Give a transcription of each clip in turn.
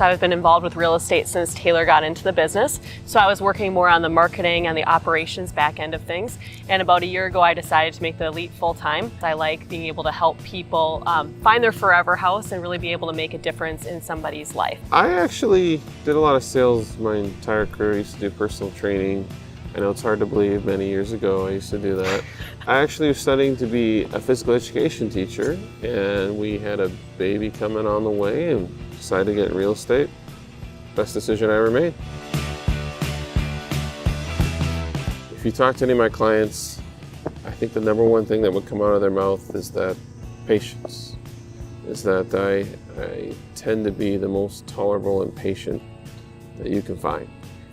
I've been involved with real estate since Taylor got into the business. So I was working more on the marketing and the operations back end of things. And about a year ago, I decided to make the leap full time. I like being able to help people find their forever house and really be able to make a difference in somebody's life. I actually did a lot of sales my entire career. I used to do personal training. I know it's hard to believe, many years ago I used to do that. I actually was studying to be a physical education teacher, and we had a baby coming on the way and decided to get in real estate. Best decision I ever made. If you talk to any of my clients, I think the number one thing that would come out of their mouth is that patience. Is that I tend to be the most tolerable and patient that you can find.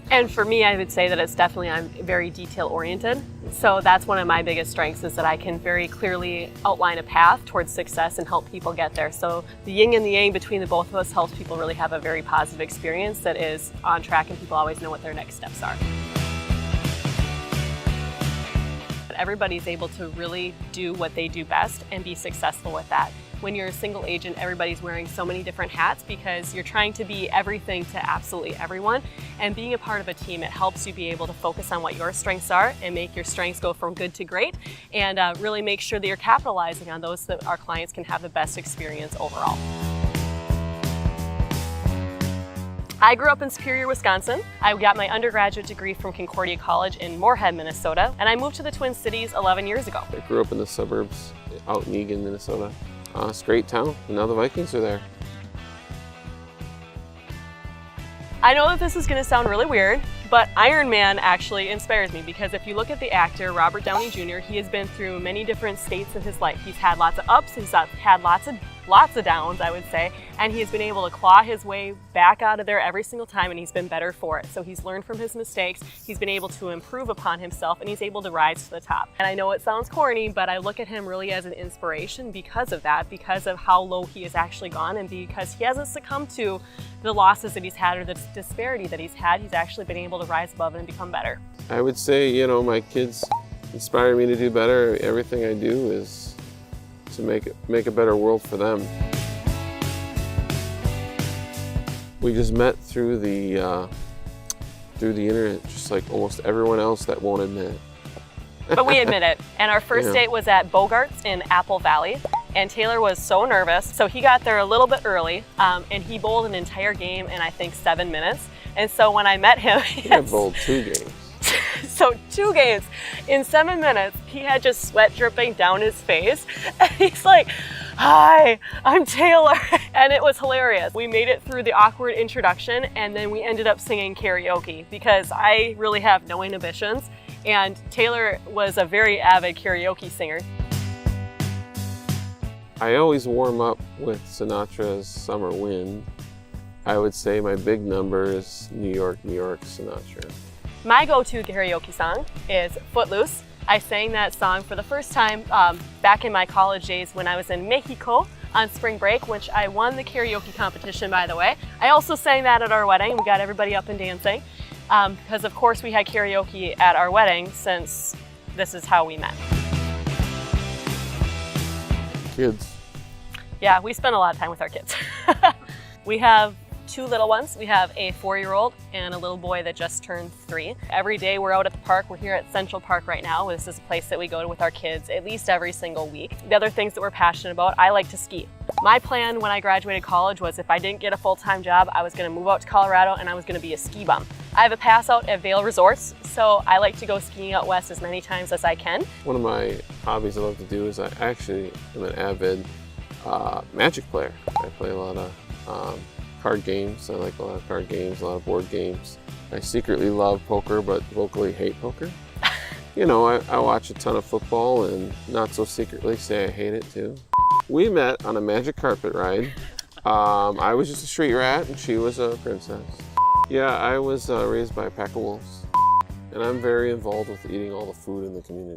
And for me, I would say that it's definitely, I'm very detail oriented. So that's one of my biggest strengths, is that I can very clearly outline a path towards success and help people get there. So the yin and the yang between the both of us helps people really have a very positive experience that is on track, and people always know what their next steps are. Everybody's able to really do what they do best and be successful with that. When you're a single agent, everybody's wearing so many different hats because you're trying to be everything to absolutely everyone. And being a part of a team, it helps you be able to focus on what your strengths are and make your strengths go from good to great, and really make sure that you're capitalizing on those so that our clients can have the best experience overall. I grew up in Superior, Wisconsin. I got my undergraduate degree from Concordia College in Moorhead, Minnesota, and I moved to the Twin Cities 11 years ago. I grew up in the suburbs out in Eagan, Minnesota. It's a great town, and now the Vikings are there. I know that this is going to sound really weird, but Iron Man actually inspires me, because if you look at the actor Robert Downey Jr., he has been through many different states of his life. He's had lots of ups, he's had lots of downs, I would say, and he's been able to claw his way back out of there every single time, and he's been better for it. So he's learned from his mistakes, he's been able to improve upon himself, and he's able to rise to the top. And I know it sounds corny, but I look at him really as an inspiration because of that, because of how low he has actually gone, and because he hasn't succumbed to the losses that he's had or the disparity that he's had. He's actually been able to rise above it and become better. I would say, you know, my kids inspire me to do better. Everything I do is to make a better world for them. We just met through the internet, just like almost everyone else that won't admit it. But we admit it. And our first date was at Bogart's in Apple Valley. And Taylor was so nervous, so he got there a little bit early, and he bowled an entire game in, I think, 7 minutes. And so when I met him, he had bowled 2 games. So 2 games in 7 minutes, he had just sweat dripping down his face. And he's like, "Hi, I'm Taylor." And it was hilarious. We made it through the awkward introduction, and then we ended up singing karaoke, because I really have no inhibitions. And Taylor was a very avid karaoke singer. I always warm up with Sinatra's Summer Wind. I would say my big number is New York, New York, Sinatra. My go-to karaoke song is Footloose. I sang that song for the first time back in my college days when I was in Mexico on spring break, which I won the karaoke competition, by the way. I also sang that at our wedding. We got everybody up and dancing because, of course, we had karaoke at our wedding, since this is how we met. Kids. Yeah, we spend a lot of time with our kids. We have 2 little ones. We have a 4-year-old and a little boy that just turned 3. Every day we're out at the park. We're here at Central Park right now. This is a place that we go to with our kids at least every single week. The other things that we're passionate about, I like to ski. My plan when I graduated college was, if I didn't get a full-time job, I was going to move out to Colorado and I was going to be a ski bum. I have a pass out at Vail Resorts, so I like to go skiing out west as many times as I can. One of my hobbies I love to do is I actually am an avid Magic player. I play a lot of card games. I like a lot of card games, a lot of board games. I secretly love poker, but vocally hate poker. You know, I watch a ton of football and not so secretly say I hate it too. We met on a magic carpet ride. I was just a street rat and she was a princess. Yeah, I was raised by a pack of wolves, and I'm very involved with eating all the food in the community.